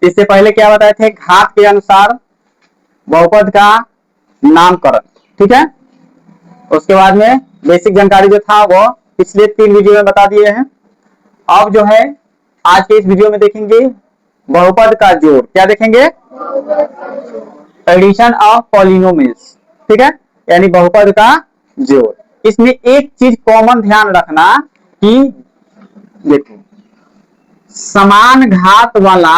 इससे पहले क्या बताए थे, घात के अनुसार बहुपद का नामकरण, ठीक है। उसके बाद में बेसिक जानकारी जो था वो पिछले 3 वीडियो में बता दिए हैं। अब जो है आज के इस वीडियो में देखेंगे बहुपद का जोड़। क्या देखेंगे, एडिशन ऑफ पॉलिनोमियल्स, ठीक है, यानी बहुपद का जोड़। इसमें एक चीज कॉमन ध्यान रखना कि देखो समान घात वाला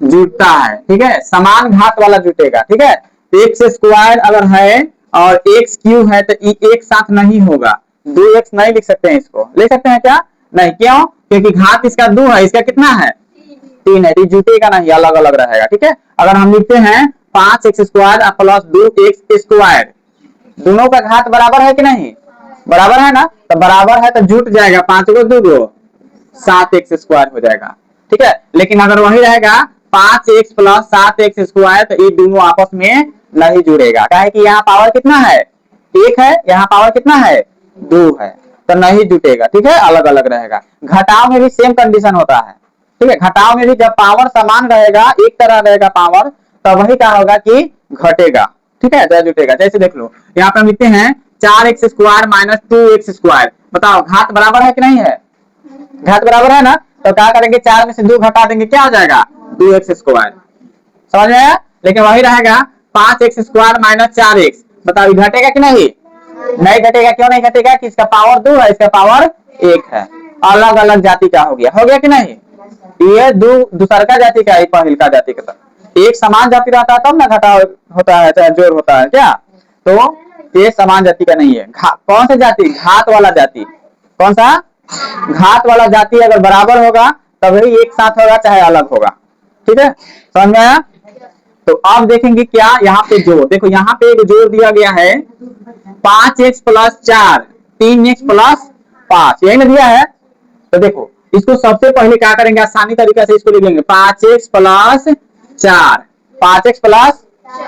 जुटता है, ठीक है, समान घात वाला जुटेगा, ठीक है। एक्स स्क्वायर अगर है और एक्स क्यूब है तो एक साथ नहीं होगा, 2x नहीं लिख सकते हैं, इसको लिख सकते हैं क्या, नहीं, क्यों, क्योंकि घात इसका 2 है, इसका कितना है 3 है, तो जुटेगा नहीं, अलग अलग रहेगा, ठीक है। अगर हम लिखते हैं 5x square plus 2x square, दोनों का घात बराबर है कि नहीं, बराबर है ना, तो बराबर है तो जुट जाएगा, 5 को 2 को 7x स्क्वायर हो जाएगा, ठीक है। लेकिन अगर वही रहेगा 5x प्लस 7x स्क्वायर तो ये दोनों आपस में नहीं जुड़ेगा, क्या है कि यहाँ पावर कितना है 1 है, यहाँ पावर कितना है 2 है, तो नहीं जुटेगा, ठीक है, अलग अलग रहेगा। घटाव में भी सेम कंडीशन होता है, ठीक है, घटाव में भी जब पावर समान रहेगा, एक तरह रहेगा पावर, तब वही क्या होगा कि घटेगा, ठीक है, जुटेगा। जैसे देख लो यहाँ पे हम लिखते हैं 4x square minus 2x square, बताओ घात बराबर है कि नहीं है, घात बराबर है ना, तो क्या करेंगे 4 में से 2 घटा देंगे, क्या हो जाएगा 2x स्क्वायर, समझ में आया। लेकिन वही रहेगा 5x स्क्वायर माइनस 4x, बताओ घटेगा कि नहीं, नहीं घटेगा, क्यों नहीं घटेगा कि इसका पावर 2 है, इसका पावर 1 है, अलग अलग जाति का हो गया कि नहीं, ये दूसर का जाति का, पहिल का जाति का, एक समान जाति रहता है तब ना घटाव होता है चाहे जोड़ होता है क्या, तो ये समान जाति का नहीं है। कौन सा जाति, घात वाला जाति, कौन सा, घात वाला जाति अगर बराबर होगा तभी एक साथ होगा चाहे अलग होगा, ठीक है, समझ में आया। तो अब देखेंगे क्या यहाँ पे जोड़, देखो यहाँ पे एक जोड़ दिया गया है 5x प्लस 4 3x प्लस 5, यही ना दिया है, तो देखो इसको सबसे पहले क्या करेंगे, आसानी तरीका से इसको लिख लेंगे 5x प्लस 4, 5x प्लस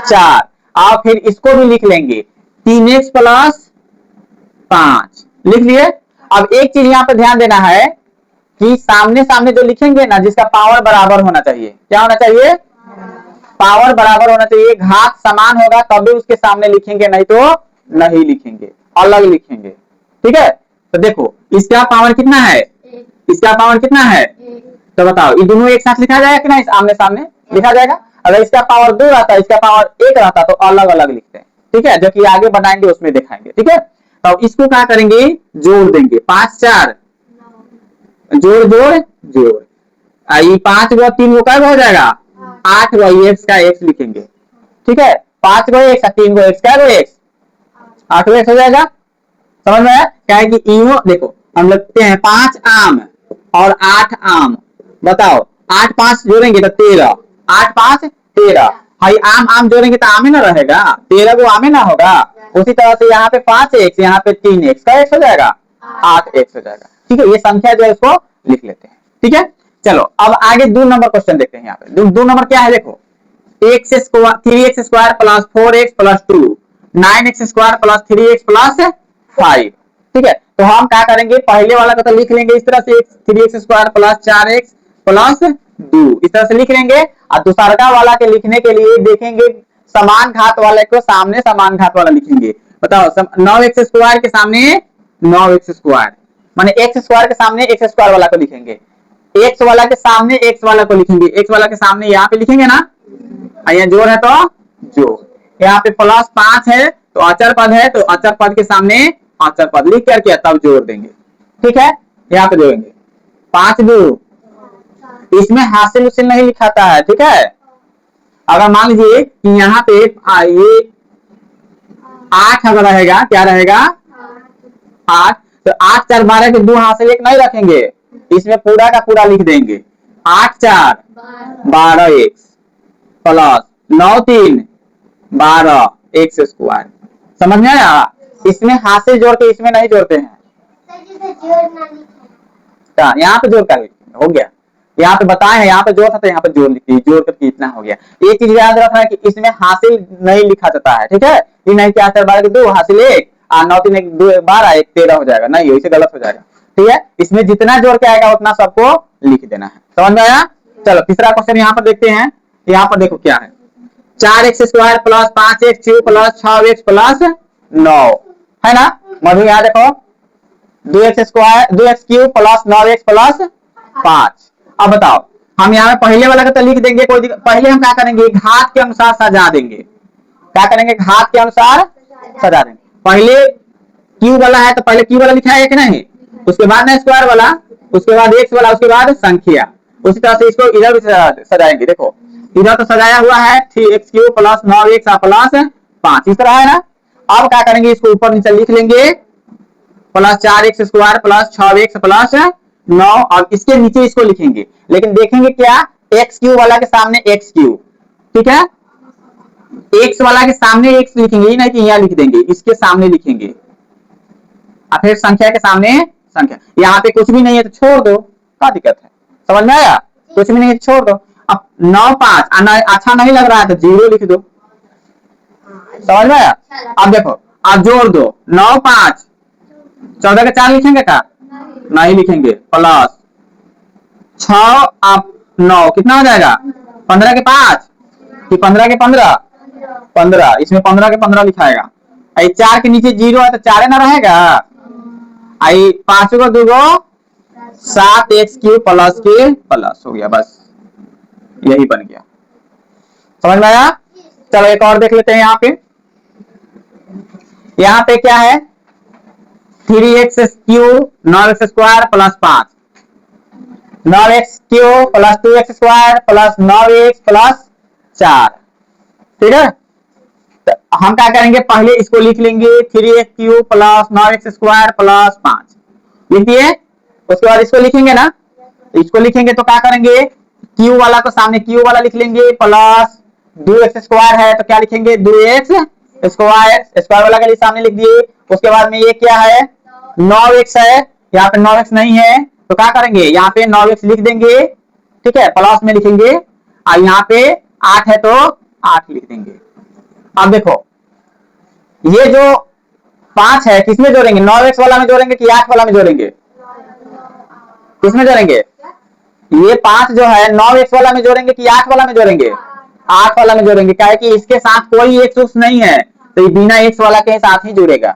4, और फिर इसको भी लिख लेंगे 3x प्लस 5, लिख लिए। अब एक चीज यहाँ पे ध्यान देना है कि सामने सामने जो लिखेंगे ना, जिसका पावर बराबर होना चाहिए, क्या होना चाहिए, पावर बराबर होना चाहिए, घात समान होगा तभी उसके सामने लिखेंगे, नहीं तो नहीं लिखेंगे, अलग लिखेंगे, ठीक है। तो देखो इसका पावर कितना है, इसका पावर कितना है, तो बताओ ये दोनों एक साथ लिखा जाएगा कि नहीं, आमने सामने लिखा जाएगा। अगर इसका पावर 2 रहता है, इसका पावर 1 रहता तो अलग अलग लिखते हैं, ठीक है, जो कि आगे बनाएंगे उसमें दिखाएंगे, ठीक है। तो इसको क्या करेंगे, जोड़ देंगे, 5 4 जोड़ जोड़ जोड़, ये 5 को 3 को क्या हो जाएगा 8 को x का x लिखेंगे, ठीक है, 5 को x 3 को x क्या को x 8 को x हो जाएगा, समझ में आया। क्या है कि इनो देखो हम लिखते हैं 5 आम और 8 आम, बताओ 8 5 जोड़ेंगे तो 13, 8 5 13, भाई आम आम जोड़ेंगे तो आम ही ना रहेगा, 13 को आम ही ना होगा। उसी तरह से यहाँ पे 5x यहाँ पे 3x का x हो जाएगा 8x हो जाएगा, ठीक है, ये संख्या जो है इसको लिख लेते हैं, ठीक है। चलो अब आगे 2 नंबर क्वेश्चन देखते हैं। यहाँ पे 2 नंबर क्या है, देखो 3x square plus 4x plus 2 9x square plus 3x plus 5, ठीक है। तो हम क्या करेंगे, पहले वाला को तो लिख लेंगे इस तरह से 3x square plus 4x plus 2, इस तरह से लिख लेंगे। और दूसरा वाला के लिखने के लिए देखेंगे समान घात वाले को सामने समान घात वाला लिखेंगे, बताओ 9x स्क्वायर के सामने 9x स्क्वायर, माने x स्क्वायर के सामने x स्क्वायर वाला को लिखेंगे, x वाला के सामने x वाला को लिखेंगे, x वाला के सामने यहाँ पे लिखेंगे ना, यहाँ जोड़ है तो जोड़, यहाँ पे प्लस 5 है तो अचर पद है तो अचर पद के सामने अचर पद लिख करके तब जोड़ देंगे, ठीक है। यहाँ पे जोड़ेंगे 5 2, इसमें हासिल उसिल नहीं लिखाता है, ठीक है। अगर मान लीजिए कि यहाँ पे ये 8 अगर रहेगा, क्या रहेगा 8, तो 8 4 12 के 2 हासिल 1 नहीं रखेंगे, इसमें पूरा का पूरा लिख देंगे 8 4 12 x प्लस 9 3 12 x स्क्वायर, समझ में आया। इसमें हासिल जोड़ के इसमें नहीं जोड़ते हैं, यहाँ पे जोड़ कर हो गया, यहाँ पे बताए हैं, यहाँ पे जोड़ था तो यहाँ पे जोड़ लिखिए, जोड़ करके इतना हो गया। एक चीज याद रखना है कि इसमें हासिल नहीं लिखा जाता है, ठीक है, ये नहीं कि 8 4 12 के 2 हासिल 1 और 9 3 1 2 12 1 13 हो जाएगा, नहीं, इसे गलत हो जाएगा, ठीक है, इसमें जितना जोड़ के आएगा उतना सबको लिख देना है। समझ में आया? चलो तीसरा क्वेश्चन यहाँ पर देखते हैं। यहाँ पर देखो क्या है, 4x² plus 5x³ plus 6x plus 9 है ना। मधु यहाँ देखो 2x³ प्लस 9x प्लस 5। अब बताओ, हम यहाँ पहले वाला का तो लिख देंगे, कोई पहले हम क्या करेंगे, घात के अनुसार सजा देंगे। क्या करेंगे, घात के अनुसार सजा देंगे। पहले क्यू वाला है तो पहले क्यू वाला लिखा है कि नहीं, उसके बाद ना स्क्वायर वाला, उसके बाद एक्स वाला, उसके बाद संख्या। उसी तरह से इसको इधर भी सजाएंगे। देखो इधर तो सजाया हुआ है 3x³ प्लस 9x प्लस 5, इस तरह है ना। अब क्या करेंगे, इसको ऊपर नीचे लिख लेंगे, plus 4x² plus 6x plus 9। और इसके नीचे इसको लिखेंगे, लेकिन देखेंगे क्या, x³ वाला के सामने x³, ठीक है, x वाला के सामने x लिखेंगे, ये नहीं कि यहाँ लिख देंगे, इसके सामने लिखेंगे। और फिर संख्या के सामने संख्या। यहाँ पे कुछ भी नहीं है तो छोड़ दो, क्या दिक्कत है। समझ में आया? कुछ भी नहीं है छोड़ दो। अब 9 5 अच्छा नहीं लग रहा है तो 0 लिख दो। समझ में आया? अब देखो, अब जोड़ दो, 9 5 14 के 4 लिखेंगे क्या? नहीं लिखेंगे। प्लस 6 आप 9 कितना हो जाएगा, 15 के 5 कि 15 के 15 15, इसमें 15 के 15 लिखाएगा। 4 के नीचे 0 है तो 4 ना रहेगा। 5 को 2 7x³ प्लस के प्लस हो गया, बस यही बन गया। समझ में आया? चलो एक और देख लेते हैं। यहाँ पे क्या है, 3x³ 9x² plus 5, 9x³ plus 2x² plus 9x plus 4, ठीक है। तो हम क्या करेंगे, पहले इसको लिख लेंगे 3x³ प्लस 9x² प्लस 5 लिख दिए। उसके बाद इसको लिखेंगे ना, इसको लिखेंगे तो क्या करेंगे, q वाला को सामने q वाला लिख लेंगे, प्लस 2x² है तो क्या लिखेंगे, 2x² स्क्वायर वाला के लिए सामने लिख दिए। उसके बाद में ये क्या है, 9x है, यहाँ पे 9x नहीं है तो क्या करेंगे, यहाँ पे 9x लिख देंगे, ठीक है, प्लस में लिखेंगे। और यहाँ पे 8 है तो 8 लिख देंगे। अब देखो ये जो 5 है किसमें जोड़ेंगे, 9x वाला में जोड़ेंगे कि 8 वाला में जोड़ेंगे, किसमें जोड़ेंगे, ये 5 जो है 9x वाला में जोड़ेंगे कि 8 वाला में जोड़ेंगे, 8 वाला में जोड़ेंगे। क्या है कि इसके साथ कोई x उस नहीं है तो ये बिना x वाला के साथ ही जुड़ेगा,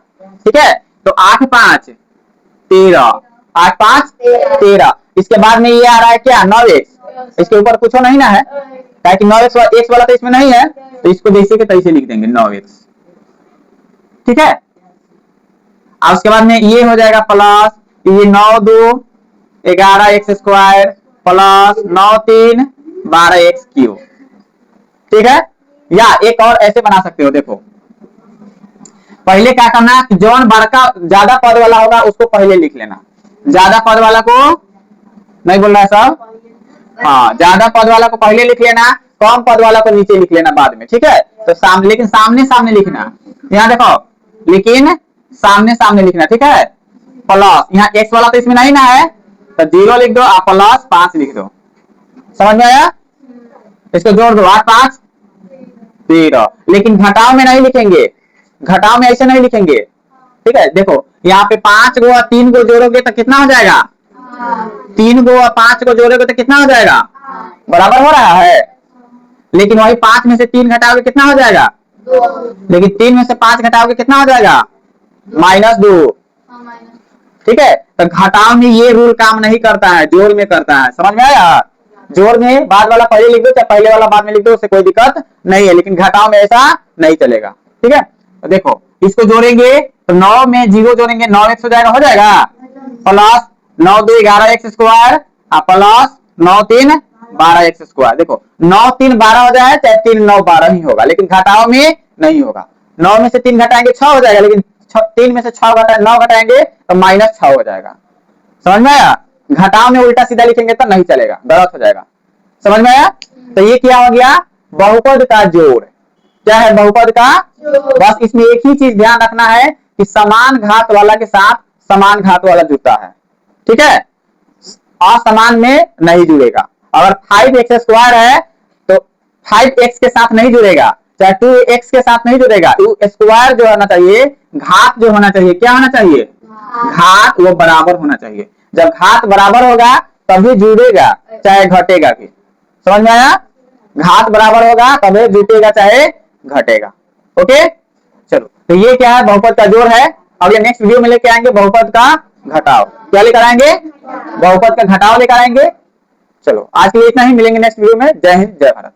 ठीक है। तो 8 5 13, 8 5 13। इसके बाद में ये आ रहा है क्या, 9x, इसके ऊपर कुछ नहीं ना है, क्या कि 9x x वाला तो इसमें नहीं है तो इसको जैसे के तैसे लिख देंगे 9x, ठीक है। और उसके बाद में ये हो जाएगा प्लस, ये 9 2 11x² प्लस 9 3 12x³, ठीक है। या एक और ऐसे बना सकते हो, देखो पहले क्या करना, जौन बड़का ज्यादा पद वाला होगा उसको पहले लिख लेना, ज्यादा पद वाला को नहीं बोल रहा है सब, हाँ ज्यादा पद वाला को पहले लिख लेना, कम पद वाला को नीचे लिख लेना बाद में, ठीक है। तो सामने, लेकिन सामने सामने लिखना, यहाँ देखो, लेकिन सामने सामने लिखना, ठीक है। प्लस यहाँ x वाला तो इसमें नहीं ना है तो 0 लिख दो, आप प्लस 5 लिख दो। समझ में आया? इसको जोड़ दो, 8 5 13, लेकिन घटाव में नहीं लिखेंगे, घटाव में ऐसे नहीं लिखेंगे, ठीक है। देखो यहाँ पे 5 को और 3 को जोड़ोगे तो कितना हो जाएगा, 3 को और 5 को जोड़ोगे तो कितना हो जाएगा, बराबर हो रहा है। लेकिन वही 5 में से 3 घटाओगे कितना हो जाएगा, लेकिन 3 में से 5 घटाओगे कितना हो जाएगा, -2, ठीक है। तो घटाव में ये रूल काम नहीं करता है, जोड़ में करता है। समझ में आया? जोड़ में बाद वाला पहले लिख दो चाहे पहले वाला बाद में लिख दो, उससे कोई दिक्कत नहीं है, लेकिन घटाव में ऐसा नहीं चलेगा, ठीक है। तो देखो इसको जोड़ेंगे तो 9 में 0 जोड़ेंगे, 9x हो जाएगा, प्लस 9 2 11x² प्लस 9 3 12x²। देखो 9 3 12 हो जाए, चाहे 3 9 12 ही होगा, लेकिन घटाव में नहीं होगा। 9 में से 3 घटाएंगे 6 हो जाएगा, लेकिन 3 में से 9 घटाएंगे तो -6 हो जाएगा। समझ में आया? घटाव में उल्टा सीधा लिखेंगे तो नहीं चलेगा, गलत हो जाएगा। समझ में आया? तो ये क्या हो गया, बहुपद का जोड़। क्या है, बहुपद का, बस इसमें एक ही चीज ध्यान रखना है कि समान घात वाला के साथ समान घात वाला जुड़ता है, ठीक है, असमान में नहीं जुड़ेगा। अगर 5x² है तो 5x के साथ नहीं जुड़ेगा, चाहे 2x के साथ नहीं जुड़ेगा। स्क्वायर जो होना चाहिए, घात जो होना चाहिए, क्या होना चाहिए, घात वो बराबर होना चाहिए। जब घात बराबर होगा तभी जुड़ेगा चाहे घटेगा भी। समझ में आया? घात बराबर होगा तभी जुटेगा चाहे घटेगा। ओके चलो, तो ये क्या है? बहुपद का जोड़ है। अब ये नेक्स्ट वीडियो में लेके आएंगे बहुपद का घटाव। क्या लेकर आएंगे? बहुपद का घटाव लेकर आएंगे। चलो आज के लिए इतना ही, मिलेंगे नेक्स्ट वीडियो में। जय हिंद जय भारत।